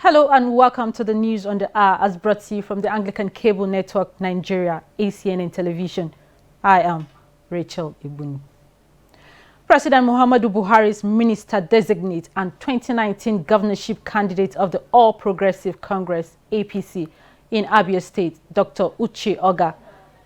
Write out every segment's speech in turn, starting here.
Hello and welcome to the news on the hour as brought to you from the Anglican Cable Network Nigeria, ACNN Television. I am Rachel Ibuni. President Muhammadu Buhari's minister-designate and 2019 governorship candidate of the All Progressive Congress, APC, in Abia State, Dr. Uche Oga,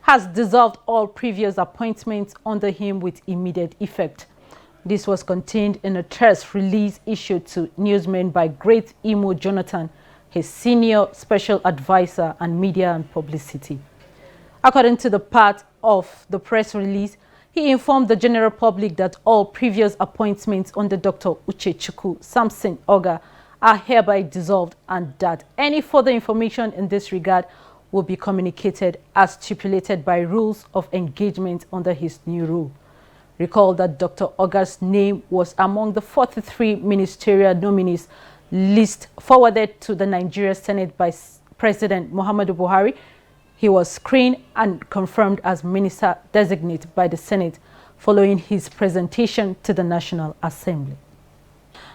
has dissolved all previous appointments under him with immediate effect. This was contained in a press release issued to newsmen by Great Imo Jonathan, his senior special advisor and media and publicity. According to the part of the press release, he informed the general public that all previous appointments under Dr. Uchechukwu Samson Oga are hereby dissolved and that any further information in this regard will be communicated as stipulated by rules of engagement under his new rule. Recall that Dr. Oga's name was among the 43 ministerial nominees list forwarded to the Nigeria Senate by President Muhammadu Buhari. He was screened and confirmed as minister-designate by the Senate following his presentation to the National Assembly.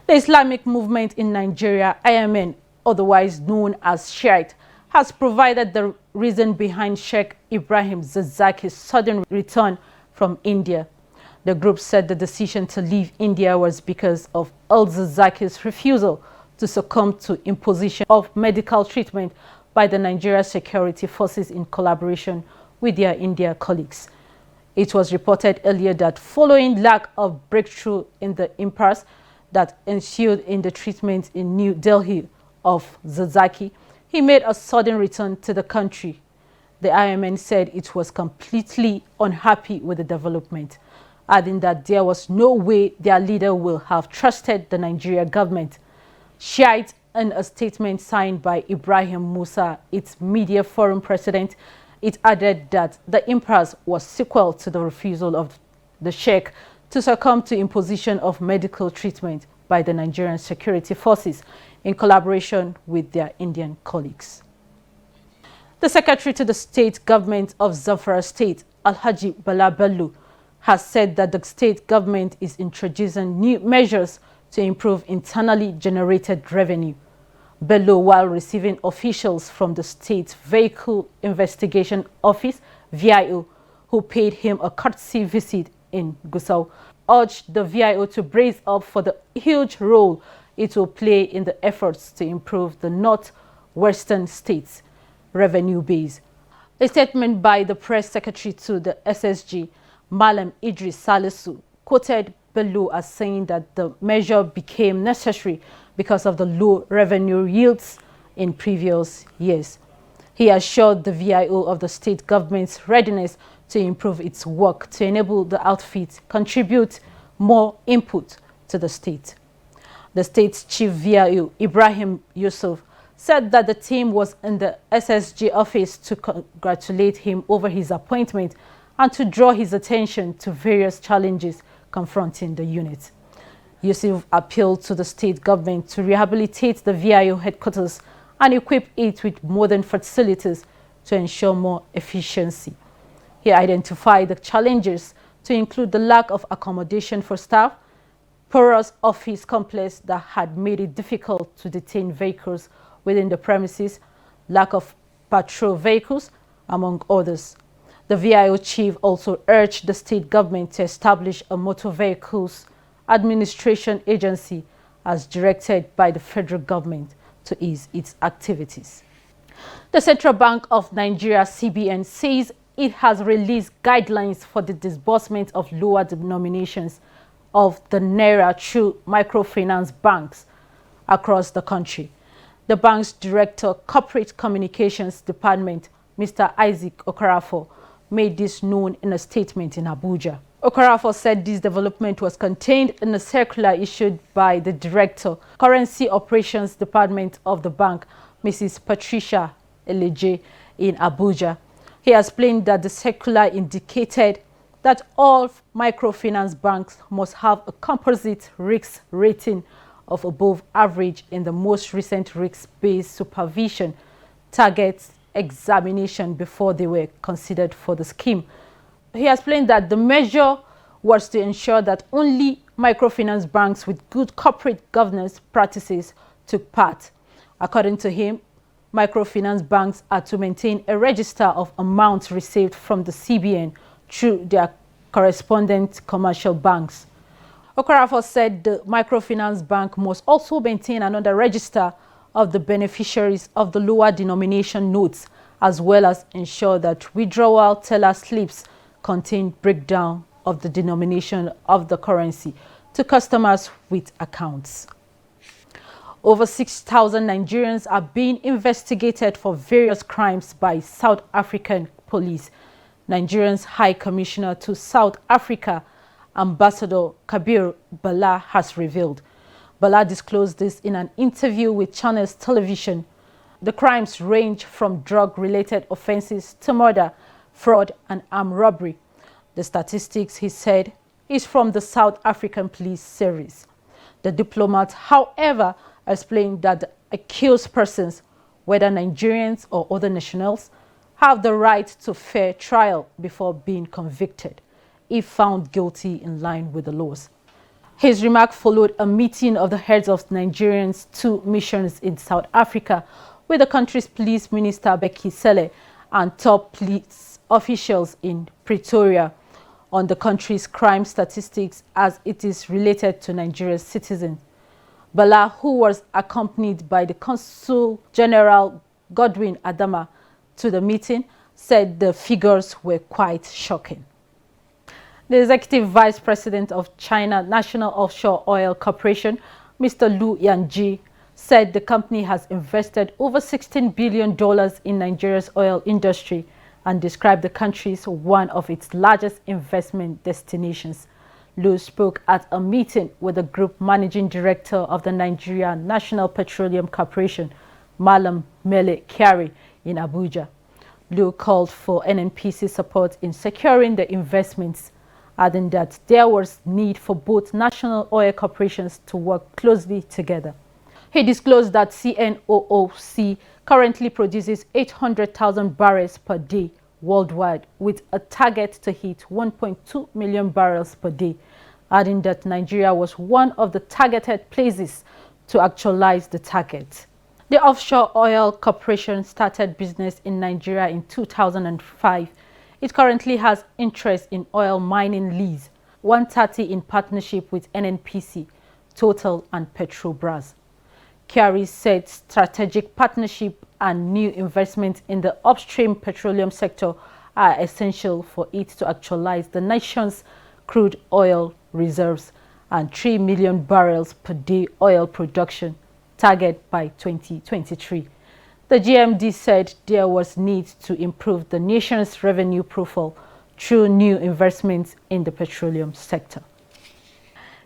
The Islamic movement in Nigeria, ACNN, otherwise known as Shiite, has provided the reason behind Sheikh Ibrahim Zakzaki's sudden return from India. The group said the decision to leave India was because of al-Zakzaki's refusal to succumb to imposition of medical treatment by the Nigeria security forces in collaboration with their India colleagues. It was reported earlier that following lack of breakthrough in the impasse that ensued in the treatment in New Delhi of Zakzaki, he made a sudden return to the country. The ACNN said it was completely unhappy with the development, adding that there was no way their leader will have trusted the Nigeria government. Shiite, in a statement signed by Ibrahim Musa, its media forum president, it added that the impasse was sequel to the refusal of the Sheikh to succumb to imposition of medical treatment by the Nigerian security forces in collaboration with their Indian colleagues. The secretary to the state government of Zamfara State, Alhaji Bala Bello, has said that the state government is introducing new measures to improve internally generated revenue. Bello, while receiving officials from the State Vehicle Investigation Office, VIO, who paid him a courtesy visit in Gusau, urged the VIO to brace up for the huge role it will play in the efforts to improve the northwestern states' revenue base. A statement by the press secretary to the SSG, Malam Idris Salisu, quoted Bello as saying that the measure became necessary because of the low revenue yields in previous years. He assured the VIO of the state government's readiness to improve its work to enable the outfit contribute more input to the state. The state's chief VIO, Ibrahim Yusuf, said that the team was in the SSG office to congratulate him over his appointment and to draw his attention to various challenges confronting the unit. Yusuf appealed to the state government to rehabilitate the VIO headquarters and equip it with modern facilities to ensure more efficiency. He identified the challenges to include the lack of accommodation for staff, porous office complex that had made it difficult to detain vehicles within the premises, lack of patrol vehicles, among others. The VIO chief also urged the state government to establish a motor vehicles administration agency as directed by the federal government to ease its activities. The Central Bank of Nigeria, CBN, says it has released guidelines for the disbursement of lower denominations of the Naira through microfinance banks across the country. The bank's Director, Corporate Communications Department, Mr. Isaac Okorafor, made this known in a statement in Abuja. Okorafor said this development was contained in a circular issued by the Director, Currency Operations Department of the bank, Mrs. Patricia Eleje, in Abuja. He explained that the circular indicated that all microfinance banks must have a composite risk rating of above average in the most recent risk-based supervision targets examination before they were considered for the scheme. He explained that the measure was to ensure that only microfinance banks with good corporate governance practices took part. According to him, microfinance banks are to maintain a register of amounts received from the CBN through their correspondent commercial banks. Okorafor said the microfinance bank must also maintain another register of the beneficiaries of the lower denomination notes, as well as ensure that withdrawal teller slips contain breakdown of the denomination of the currency to customers with accounts. Over 6,000 Nigerians are being investigated for various crimes by South African police. Nigeria's High Commissioner to South Africa, Ambassador Kabir Bala, has revealed. Bala disclosed this in an interview with Channels Television. The crimes range from drug-related offenses to murder, fraud, and armed robbery. The statistics, he said, is from the South African Police Service. The diplomat, however, explained that the accused persons, whether Nigerians or other nationals, have the right to fair trial before being convicted, if found guilty in line with the laws. His remark followed a meeting of the heads of Nigerians' two missions in South Africa with the country's police minister Becky Sele and top police officials in Pretoria on the country's crime statistics as it is related to Nigeria's citizens. Bala, who was accompanied by the Consul General Godwin Adama to the meeting, said the figures were quite shocking. The Executive Vice President of China National Offshore Oil Corporation, Mr. Lu Yanji, said the company has invested over $16 billion in Nigeria's oil industry and described the country as one of its largest investment destinations. Lu spoke at a meeting with the Group Managing Director of the Nigeria National Petroleum Corporation, Malam Mele Kyari, in Abuja. Lu called for NNPC support in securing the investments, adding that there was need for both national oil corporations to work closely together. He disclosed that CNOOC currently produces 800,000 barrels per day worldwide, with a target to hit 1.2 million barrels per day, adding that Nigeria was one of the targeted places to actualize the target. The Offshore Oil Corporation started business in Nigeria in 2005. It currently has interest in oil mining lease, 130 in partnership with NNPC, Total and Petrobras. Kyari said strategic partnership and new investments in the upstream petroleum sector are essential for it to actualize the nation's crude oil reserves and 3 million barrels per day oil production target by 2023. The GMD said there was need to improve the nation's revenue profile through new investments in the petroleum sector.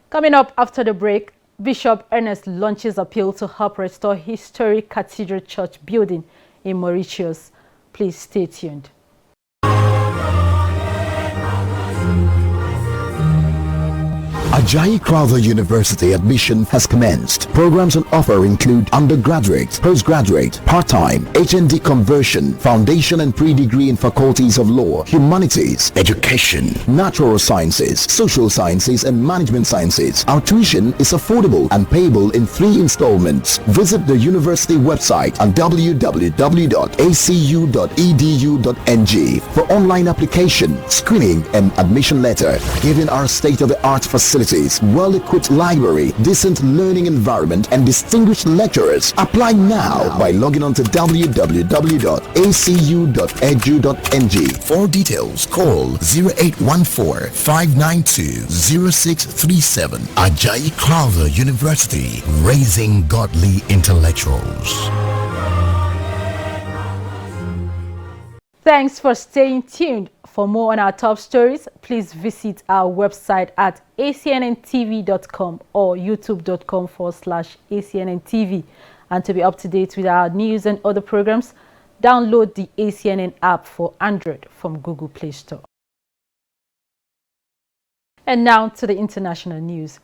Coming up after the break, Bishop Ernest launches appeal to help restore historic Cathedral Church building in Mauritius. Please stay tuned. Ajayi Crowther University admission has commenced. Programs on offer include undergraduate, postgraduate, part-time, HND conversion, foundation and pre-degree in faculties of law, humanities, education, natural sciences, social sciences and management sciences. Our tuition is affordable and payable in 3 installments. Visit the university website at www.acu.edu.ng for online application, screening and admission letter. Given our state-of-the-art facilities, well-equipped library, decent learning environment and distinguished lecturers. Apply now by logging on to www.acu.edu.ng. For details, call 0814-592-0637. Ajayi Crowther University, raising godly intellectuals. Thanks for staying tuned. For more on our top stories, please visit our website at acnntv.com or youtube.com/ACNNTV. And to be up to date with our news and other programs, download the ACNN app for Android from Google Play Store. And now to the international news.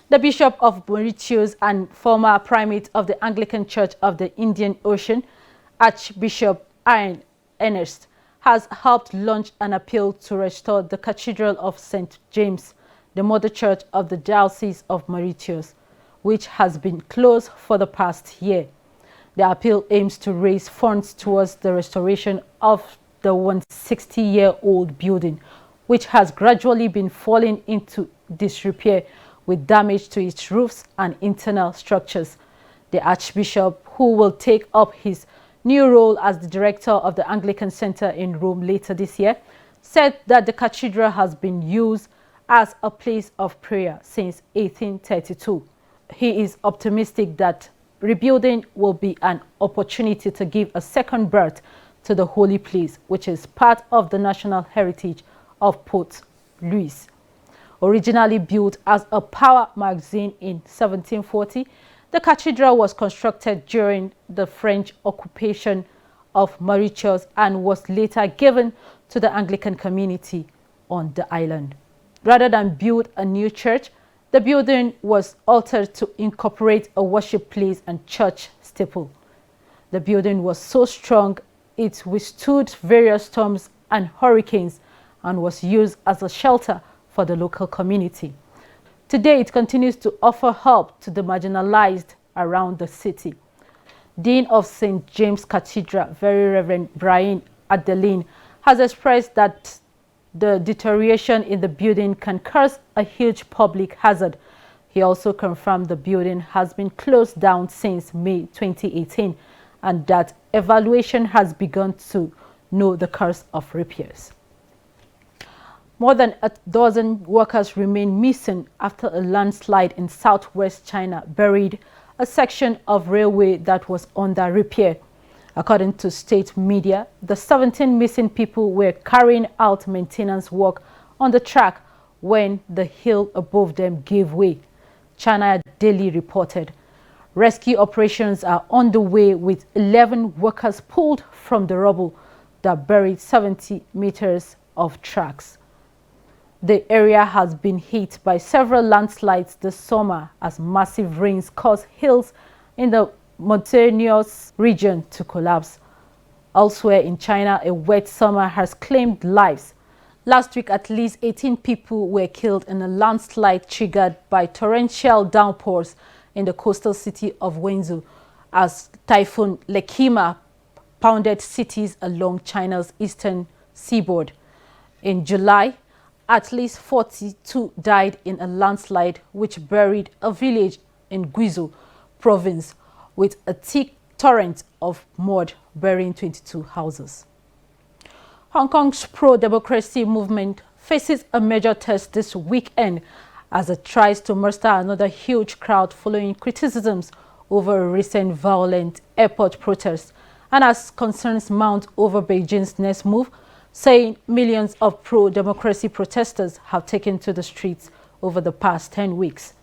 The Bishop of Mauritius and former primate of the Anglican Church of the Indian Ocean, Archbishop Ernest, has helped launch an appeal to restore the Cathedral of St. James the mother church of the Diocese of Mauritius, which has been closed for the past year. The appeal aims to raise funds towards the restoration of the 160-year-old building, which has gradually been falling into disrepair with damage to its roofs and internal structures. The Archbishop, who will take up his new role as the director of the Anglican Center in Rome later this year, said that the cathedral has been used as a place of prayer since 1832. He is optimistic that rebuilding will be an opportunity to give a second birth to the holy place, which is part of the national heritage of Port Louis. Originally built as a power magazine in 1740, the cathedral was constructed during the French occupation of Mauritius and was later given to the Anglican community on the island. Rather than build a new church, the building was altered to incorporate a worship place and church steeple. The building was so strong it withstood various storms and hurricanes and was used as a shelter for the local community. Today, it continues to offer help to the marginalized around the city. Dean of St. James Cathedral, Very Reverend Brian Adeline, has expressed that the deterioration in the building can cause a huge public hazard. He also confirmed the building has been closed down since May 2018 and that evaluation has begun to know the course of repairs. More than a dozen workers remain missing after a landslide in southwest China buried a section of railway that was under repair. According to state media, the 17 missing people were carrying out maintenance work on the track when the hill above them gave way. China Daily reported. Rescue operations are underway with 11 workers pulled from the rubble that buried 70 meters of tracks. The area has been hit by several landslides this summer as massive rains caused hills in the mountainous region to collapse. Elsewhere in China, a wet summer has claimed lives. Last week, at least 18 people were killed in a landslide triggered by torrential downpours in the coastal city of Wenzhou as Typhoon Lekima pounded cities along China's eastern seaboard. In July, at least 42 died in a landslide which buried a village in Guizhou province with a thick torrent of mud burying 22 houses. Hong Kong's pro-democracy movement faces a major test this weekend as it tries to muster another huge crowd following criticisms over a recent violent airport protest and as concerns mount over Beijing's next move, saying millions of pro-democracy protesters have taken to the streets over the past 10 weeks.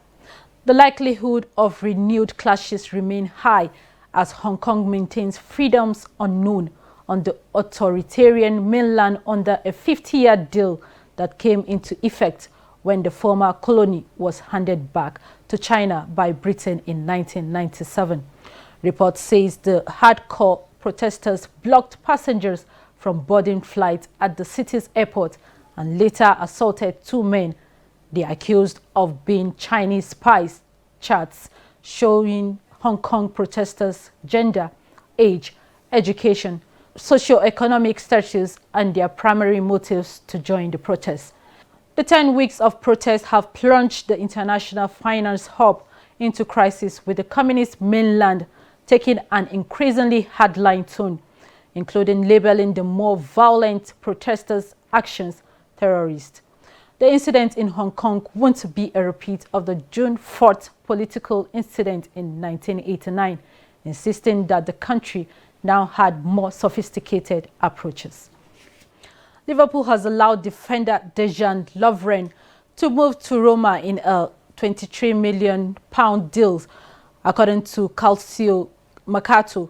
The likelihood of renewed clashes remain high as Hong Kong maintains freedoms unknown on the authoritarian mainland under a 50-year deal that came into effect when the former colony was handed back to China by Britain in 1997. Report says the hardcore protesters blocked passengers from boarding flights at the city's airport and later assaulted two men they accused of being Chinese spies. Charts showing Hong Kong protesters' gender, age, education, socio-economic status and their primary motives to join the protest. The 10 weeks of protests have plunged the international finance hub into crisis, with the communist mainland taking an increasingly hardline tone, including labeling the more violent protesters' actions terrorist. The incident in Hong Kong won't be a repeat of the June 4th political incident in 1989, insisting that the country now had more sophisticated approaches. Liverpool has allowed defender Dejan Lovren to move to Roma in a £23 million deal, according to Calcio Mercato.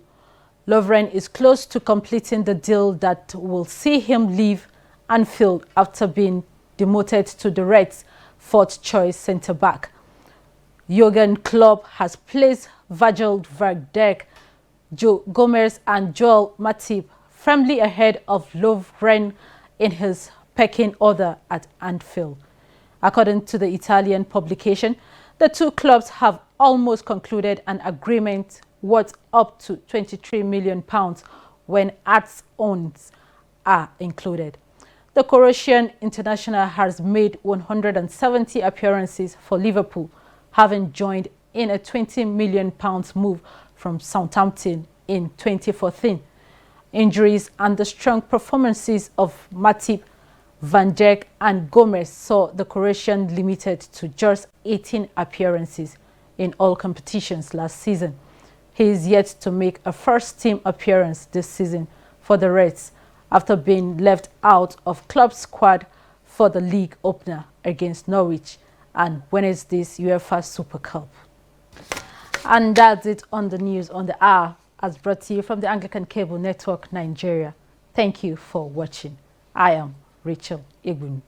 Lovren is close to completing the deal that will see him leave Anfield after being demoted to the Reds' fourth-choice centre-back. Jurgen Klopp has placed Virgil van Dijk, Joe Gomez and Joel Matip firmly ahead of Lovren in his pecking order at Anfield. According to the Italian publication, the two clubs have almost concluded an agreement worth up to £23 million when add-ons are included. The Croatian international has made 170 appearances for Liverpool, having joined in a £20 million move from Southampton in 2014. Injuries and the strong performances of Matip, Van Dijk and Gomez saw the Croatian limited to just 18 appearances in all competitions last season. He is yet to make a first-team appearance this season for the Reds after being left out of club squad for the league opener against Norwich and Wednesday's UEFA Super Cup. And that's it on the news on the hour, as brought to you from the Anglican Cable Network Nigeria. Thank you for watching. I am Rachel Igbun.